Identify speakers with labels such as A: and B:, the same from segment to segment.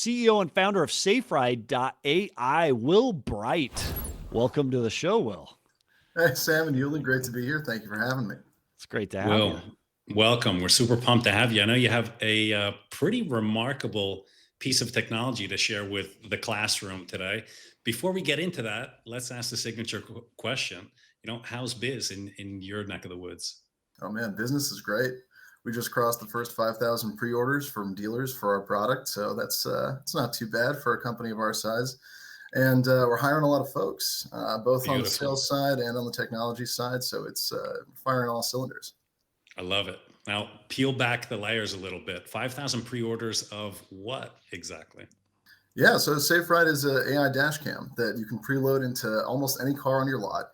A: CEO and founder of SafeRide.ai, Will Bright. Welcome to the show, Will.
B: Hey, Sam and Yuli, great to be here. Thank you for having me.
A: It's great to have you.
C: Well, welcome. We're super pumped to have you. I know you have a pretty remarkable piece of technology to share with the classroom today. Before we get into that, let's ask the signature question. How's biz in your neck of the woods?
B: Oh man, business is great. We just crossed the first 5,000 pre-orders from dealers for our product, so that's it's not too bad for a company of our size. And we're hiring a lot of folks, both on the
C: Beautiful.
B: sales side and on the technology side. So it's firing all cylinders.
C: I love it. Now, peel back the layers a little bit. 5,000 pre-orders of what exactly?
B: Yeah, so SafeRide is an AI dash cam that you can preload into almost any car on your lot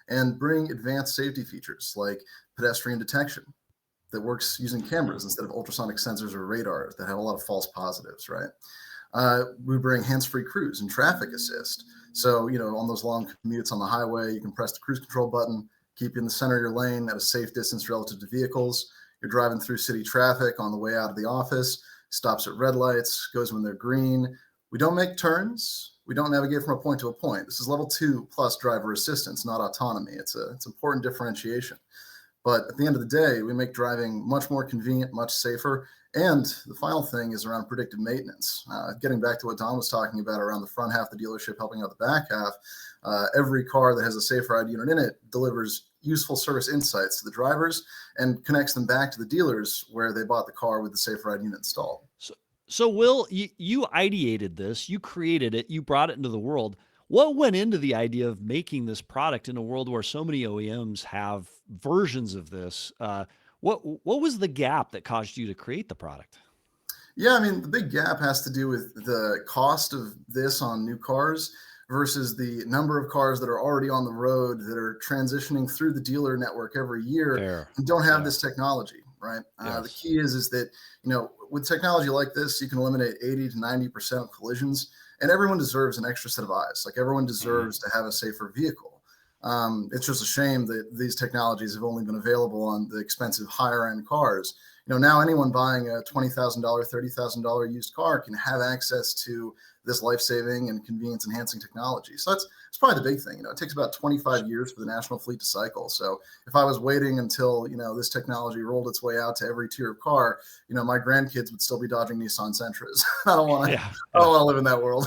B: and bring advanced safety features like pedestrian detection that works using cameras instead of ultrasonic sensors or radars that have a lot of false positives, right? We bring hands-free cruise and traffic assist. So, on those long commutes on the highway, you can press the cruise control button, keep you in the center of your lane at a safe distance relative to vehicles. You're driving through city traffic on the way out of the office, stops at red lights, goes when they're green. We don't make turns. We don't navigate from a point to a point. This is level 2 plus driver assistance, not autonomy. It's important differentiation. But at the end of the day, we make driving much more convenient, much safer. And the final thing is around predictive maintenance. Getting back to what Don was talking about around the front half of the dealership, helping out the back half, every car that has a SafeRide unit in it delivers useful service insights to the drivers and connects them back to the dealers where they bought the car with the SafeRide unit installed.
A: So Will, you ideated this, you created it, you brought it into the world. What went into the idea of making this product in a world where so many OEMs have versions of this? What was the gap that caused you to create the product?
B: Yeah, I mean, the big gap has to do with the cost of this on new cars versus the number of cars that are already on the road that are transitioning through the dealer network every year
A: Fair.
B: and don't have
A: Yeah.
B: this technology, right? The
A: Yes.
B: key is that, with technology like this, you can eliminate 80 to 90% of collisions, and everyone deserves an extra set of eyes. Like everyone deserves to have a safer vehicle. It's just a shame that these technologies have only been available on the expensive higher end cars. Now anyone buying a $20,000, $30,000 used car can have access to this life-saving and convenience-enhancing technology. So it's probably the big thing. It takes about 25 years for the national fleet to cycle. So if I was waiting until this technology rolled its way out to every tier of car, my grandkids would still be dodging Nissan Sentras. I don't want to.
A: Yeah.
B: I don't want to live in that world.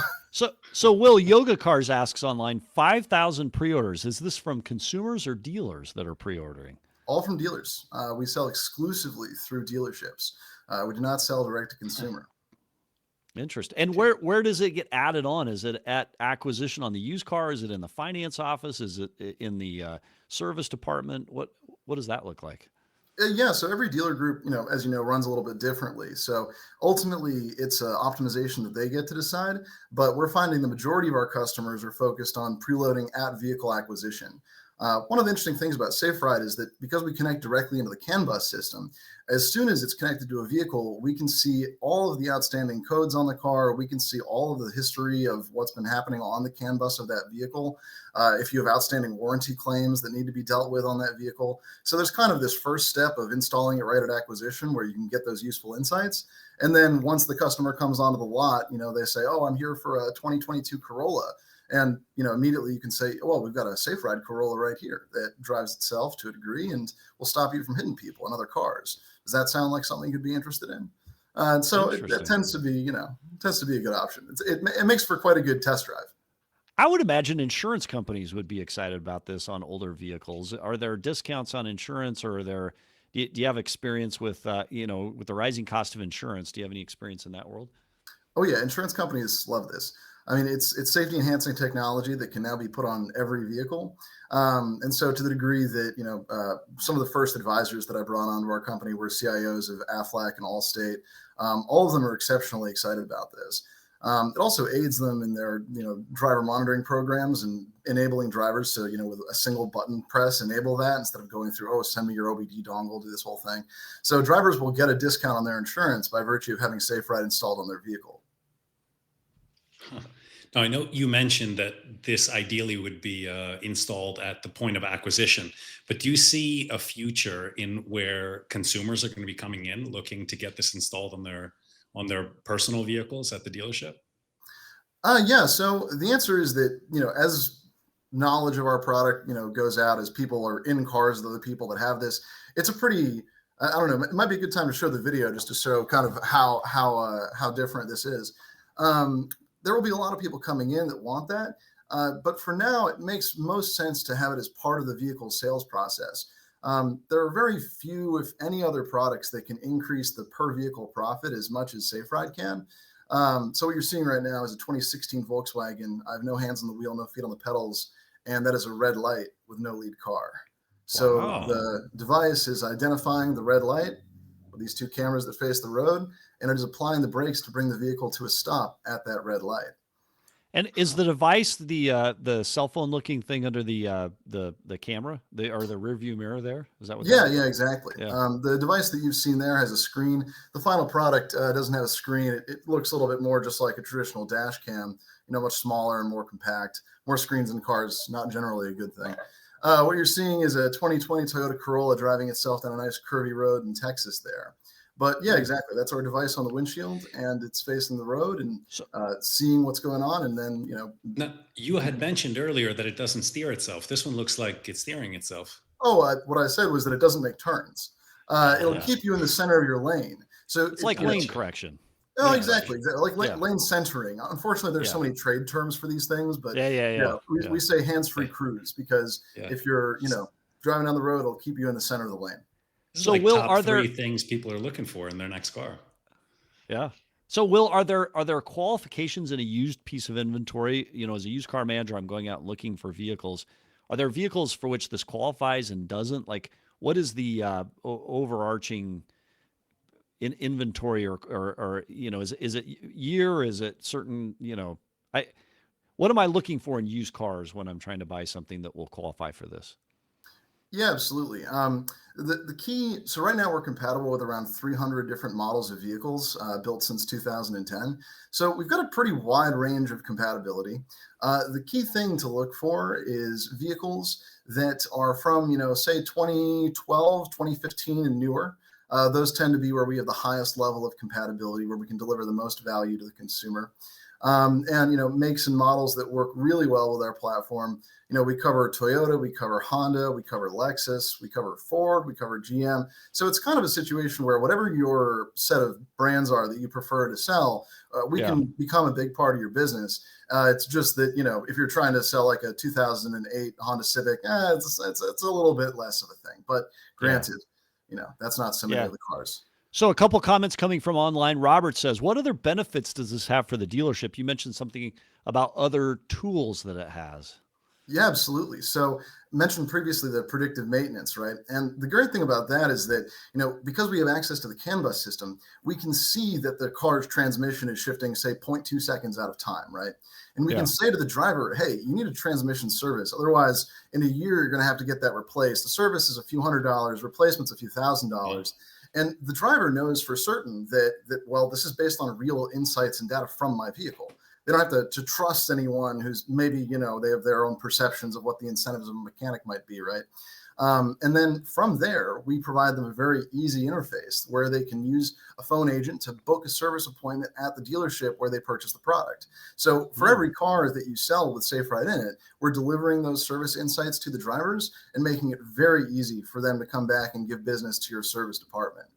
A: So Will, Yoga Cars asks online, 5,000 pre-orders. Is this from consumers or dealers that are pre-ordering?
B: All from dealers. We sell exclusively through dealerships. We do not sell direct to consumer.
A: Interesting. And where does it get added on? Is it at acquisition on the used car? Is it in the finance office? Is it in the service department? What does that look like?
B: Yeah, so every dealer group, as you know, runs a little bit differently. So ultimately, it's an optimization that they get to decide. But we're finding the majority of our customers are focused on preloading at vehicle acquisition. One of the interesting things about SafeRide is that because we connect directly into the CAN bus system, as soon as it's connected to a vehicle, we can see all of the outstanding codes on the car. We can see all of the history of what's been happening on the CAN bus of that vehicle. If you have outstanding warranty claims that need to be dealt with on that vehicle. So there's kind of this first step of installing it right at acquisition where you can get those useful insights. And then once the customer comes onto the lot, they say, oh, I'm here for a 2022 Corolla. And, immediately you can say, well, we've got a SafeRide Corolla right here that drives itself to a degree and will stop you from hitting people and other cars. Does that sound like something you'd be interested in? So it tends to be, a good option. It makes for quite a good test drive.
A: I would imagine insurance companies would be excited about this on older vehicles. Are there discounts on insurance, or do you have experience with, with the rising cost of insurance? Do you have any experience in that world?
B: Oh yeah, insurance companies love this. I mean, it's safety enhancing technology that can now be put on every vehicle. And so to the degree that, some of the first advisors that I brought onto our company were CIOs of Aflac and Allstate. All of them are exceptionally excited about this. It also aids them in their, driver monitoring programs and enabling drivers to, with a single button press, enable that instead of going through, oh, send me your OBD dongle, do this whole thing. So drivers will get a discount on their insurance by virtue of having SafeRide installed on their vehicle.
C: Now, I know you mentioned that this ideally would be installed at the point of acquisition, but do you see a future in where consumers are going to be coming in looking to get this installed on on their personal vehicles at the dealership?
B: Yeah. So the answer is that, as knowledge of our product, goes out, as people are in cars, the people that have this, it's a pretty, I don't know, it might be a good time to show the video just to show kind of how different this is. There will be a lot of people coming in that want that. But for now, it makes most sense to have it as part of the vehicle sales process. There are very few, if any, other products that can increase the per vehicle profit as much as Safe Ride can. So what you're seeing right now is a 2016 Volkswagen. I have no hands on the wheel, no feet on the pedals, and that is a red light with no lead car. So
A: Wow.
B: the device is identifying the red light with these two cameras that face the road, and it is applying the brakes to bring the vehicle to a stop at that red light.
A: And is the device the cell phone looking thing under the camera, or the rear view mirror there? Is that what that
B: Yeah,
A: is?
B: yeah, exactly.
A: Yeah.
B: The device that you've seen there has a screen. The final product doesn't have a screen. It looks a little bit more just like a traditional dash cam, much smaller and more compact. More screens in cars, not generally a good thing. What you're seeing is a 2020 Toyota Corolla driving itself down a nice curvy road in Texas there. But yeah, exactly. That's our device on the windshield, and it's facing the road and
A: So
B: seeing what's going on. And then,
C: Now, you had mentioned earlier that it doesn't steer itself. This one looks like it's steering itself.
B: what I said was that it doesn't make turns. It'll
A: yeah,
B: keep you in the center of your lane. So
A: it's like lane
C: Gotcha.
A: correction.
B: Oh,
C: Yeah,
B: exactly. Like
A: Yeah,
B: lane centering. Unfortunately, there's so
A: yeah,
B: many trade terms for these things, but
A: yeah, yeah, yeah,
B: we
A: yeah.
B: say hands-free
C: yeah,
B: cruise because
C: yeah.
B: if you're,
C: S-
B: driving down the road, it'll keep you in the center of the lane.
C: This is
A: So
C: like
A: Will,
C: top
A: are
C: three
A: there?
C: things people are looking for in their next car.
A: Yeah. So Will, are there qualifications in a used piece of inventory? As a used car manager, I'm going out looking for vehicles. Are there vehicles for which this qualifies and doesn't? Like, what is the overarching inventory, or is it year? Is it certain? I what am I looking for in used cars when I'm trying to buy something that will qualify for this?
B: Yeah, absolutely. The key, so right now we're compatible with around 300 different models of vehicles built since 2010. So we've got a pretty wide range of compatibility. The key thing to look for is vehicles that are from, say 2012, 2015 and newer. Those tend to be where we have the highest level of compatibility, where we can deliver the most value to the consumer. And makes and models that work really well with our platform. We cover Toyota, we cover Honda, we cover Lexus, we cover Ford, we cover GM. So it's kind of a situation where whatever your set of brands are that you prefer to sell, we
A: Yeah,
B: can become a big part of your business. It's just that, if you're trying to sell like a 2008 Honda Civic, it's a little bit less of a thing. But
A: yeah,
B: granted, that's not so many
A: yeah.
B: of the cars.
A: So a couple comments coming from online. Robert says, "What other benefits does this have for the dealership?" You mentioned something about other tools that it has.
B: Yeah, absolutely. So mentioned previously the predictive maintenance, right? And the great thing about that is that, because we have access to the CAN bus system, we can see that the car's transmission is shifting, say 0.2 seconds out of time, right? And we can
A: Yeah,
B: say to the driver, hey, you need a transmission service. Otherwise, in a year, you're going to have to get that replaced. The service is a few $100s, replacement's a few
C: Wow.
B: $1,000s. And the driver knows for certain that, well, this is based on real insights and data from my vehicle. They don't have to trust anyone who's maybe, they have their own perceptions of what the incentives of a mechanic might be, right? And then from there, we provide them a very easy interface where they can use a phone agent to book a service appointment at the dealership where they purchase the product. So for
A: Hmm.
B: every car that you sell with Safe Ride in it, we're delivering those service insights to the drivers and making it very easy for them to come back and give business to your service department.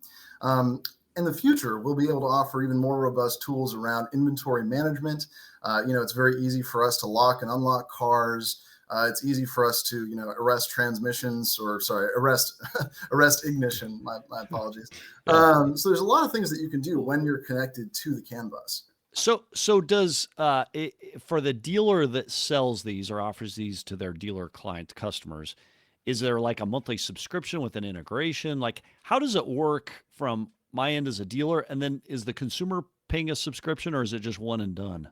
B: Um, in the future, we'll be able to offer even more robust tools around inventory management. It's very easy for us to lock and unlock cars. It's easy for us to, arrest transmissions, or sorry, arrest ignition. My apologies.
A: Yeah.
B: So there's a lot of things that you can do when you're connected to the CAN bus.
A: So does for the dealer that sells these or offers these to their dealer client customers, is there like a monthly subscription with an integration? Like, how does it work from my end as a dealer? And then is the consumer paying a subscription, or is it just one and done?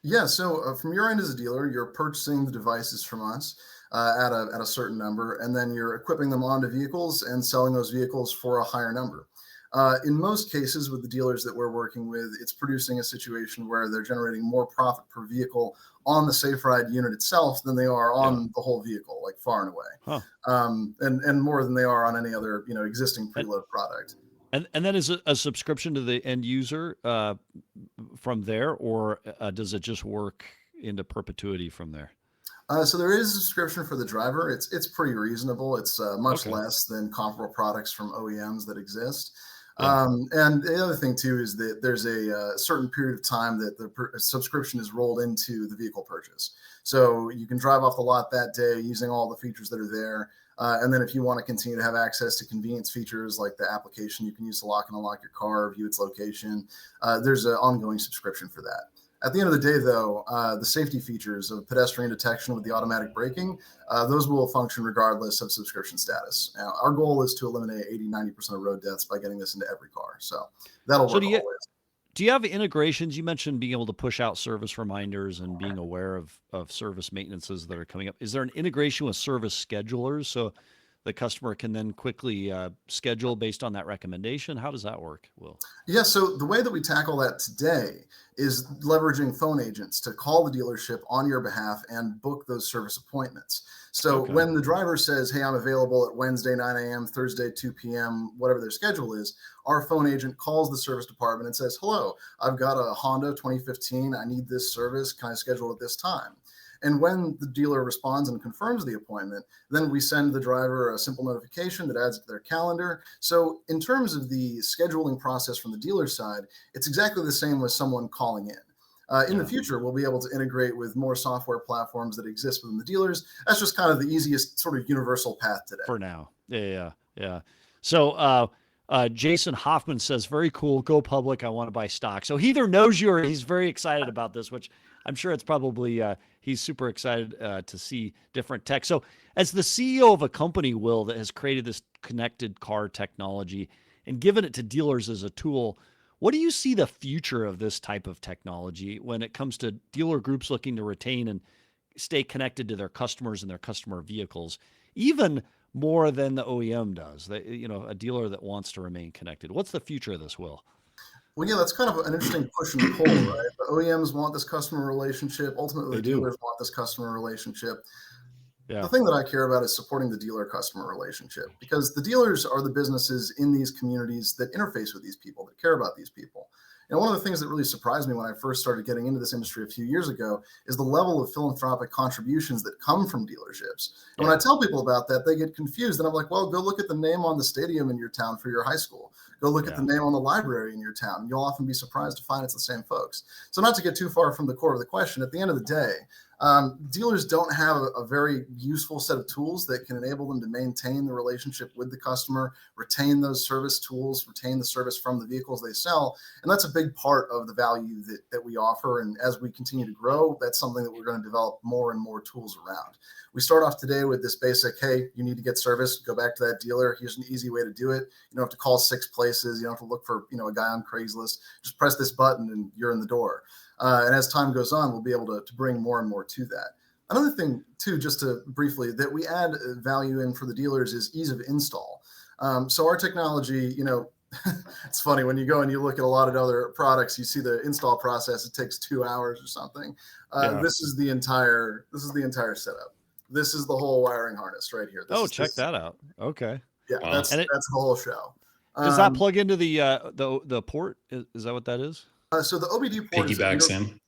B: Yeah, so from your end as a dealer, you're purchasing the devices from us at a certain number, and then you're equipping them onto vehicles and selling those vehicles for a higher number. In most cases, with the dealers that we're working with, it's producing a situation where they're generating more profit per vehicle on the Safe Ride unit itself than they are
A: Yeah.
B: on the whole vehicle, like far and away,
A: Huh.
B: and more than they are on any other existing
A: And
B: preload product.
A: And then is it a subscription to the end user from there, or does it just work into perpetuity from there?
B: So there is a subscription for the driver. It's pretty reasonable. It's much
A: Okay.
B: less than comparable products from OEMs that exist.
A: Yeah.
B: And the other thing too is that there's a certain period of time that the subscription is rolled into the vehicle purchase. So you can drive off the lot that day using all the features that are there. And then if you want to continue to have access to convenience features like the application you can use to lock and unlock your car, view its location, there's an ongoing subscription for that. At the end of the day, though, the safety features of pedestrian detection with the automatic braking, those will function regardless of subscription status. Now, our goal is to eliminate 80-90% of road deaths by getting this into every car. So that'll
A: So
B: work always.
A: do you have integrations? You mentioned being able to push out service reminders and being aware of service maintenances that are coming up. Is there an integration with service schedulers so the customer can then quickly schedule based on that recommendation? How does that work, Will?
B: Yeah, so the way that we tackle that today is leveraging phone agents to call the dealership on your behalf and book those service appointments. So
A: Okay.
B: when the driver says, "Hey, I'm available at Wednesday 9 a.m., Thursday 2 p.m., whatever their schedule is," our phone agent calls the service department and says, "Hello, I've got a Honda 2015. I need this service. Can I schedule it at this time?" And when the dealer responds and confirms the appointment, then we send the driver a simple notification that adds it to their calendar. So, in terms of the scheduling process from the dealer side, it's exactly the same with someone calling in. In the
A: Yeah.
B: future, we'll be able to integrate with more software platforms that exist within the dealers. That's just kind of the easiest sort of universal path today.
A: For now. Yeah. So Jason Hoffman says, very cool. Go public. I want to buy stock. So he either knows you or he's very excited about this, which I'm sure it's probably he's super excited to see different tech. So as the CEO of a company, Will, that has created this connected car technology and given it to dealers as a tool, what do you see the future of this type of technology when it comes to dealer groups looking to retain and stay connected to their customers and their customer vehicles, even more than the OEM does? A dealer that wants to remain connected. What's the future of this, Will?
B: Well, yeah, that's kind of an interesting push and pull, right? The OEMs want this customer relationship. Ultimately,
A: They
B: the
A: do.
B: dealers want this customer relationship. The
A: Yeah.
B: thing that I care about is supporting the dealer customer relationship because the dealers are the businesses in these communities that interface with these people, that care about these people. And one of the things that really surprised me when I first started getting into this industry a few years ago is the level of philanthropic contributions that come from dealerships. And when
A: Yeah.
B: I tell people about that, they get confused. And I'm like, well, go look at the name on the stadium in your town for your high school. Go look at the
A: Yeah.
B: name on the library in your town. You'll often be surprised to find it's the same folks. So, not to get too far from the core of the question, at the end of the day, dealers don't have a very useful set of tools that can enable them to maintain the relationship with the customer, retain those service tools, retain the service from the vehicles they sell. And that's a big part of the value that we offer. And as we continue to grow, that's something that we're going to develop more and more tools around. We start off today with this basic, hey, you need to get service, go back to that dealer. Here's an easy way to do it. You don't have to call 6 places. You don't have to look for, a guy on Craigslist. Just press this button and you're in the door. And as time goes on, we'll be able to bring more and more to that. Another thing, too, just to briefly, that we add value in for the dealers is ease of install. So our technology, it's funny when you go and you look at a lot of other products, you see the install process, it takes 2 hours or something.
A: Yeah.
B: This is the entire setup. This is the whole wiring harness right here.
A: Check that out. Okay.
B: Yeah,
C: Wow.
B: that's
A: And it
B: the whole show.
A: does that plug into the port? Is that what that is?
B: So the OBD port is
C: Piggybacks in.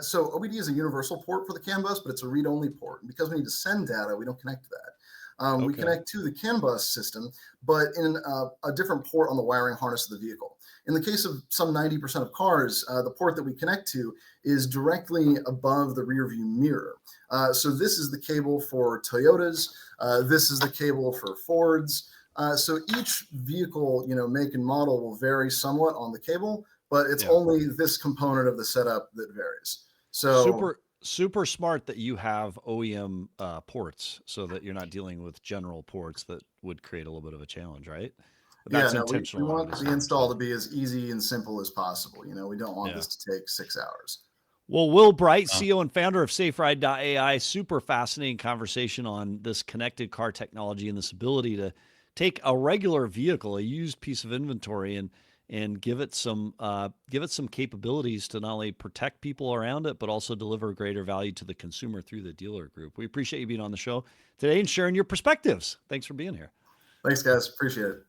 B: so OBD is a universal port for the CAN bus, but it's a read-only port. And because we need to send data, we don't connect to that. We
A: Okay.
B: connect to the CAN bus system, but in a different port on the wiring harness of the vehicle. In the case of some 90% of cars, the port that we connect to is directly above the rear view mirror. So this is the cable for Toyotas. This is the cable for Fords. So each vehicle, make and model will vary somewhat on the cable, but it's
A: Yeah.
B: only this component of the setup that varies. So
A: Super smart that you have OEM ports so that you're not dealing with general ports that would create a little bit of a challenge, right? But
B: yeah,
A: that's
B: no, we
A: intentional. I would
B: want the
A: assume.
B: install to be as easy and simple as possible. We don't want
A: Yeah.
B: this to take 6 hours.
A: Well, Will Bright, CEO and founder of SafeRide.ai, super fascinating conversation on this connected car technology and this ability to take a regular vehicle, a used piece of inventory, and give it some capabilities to not only protect people around it, but also deliver greater value to the consumer through the dealer group. We appreciate you being on the show today and sharing your perspectives. Thanks for being here.
B: Thanks, guys. Appreciate it.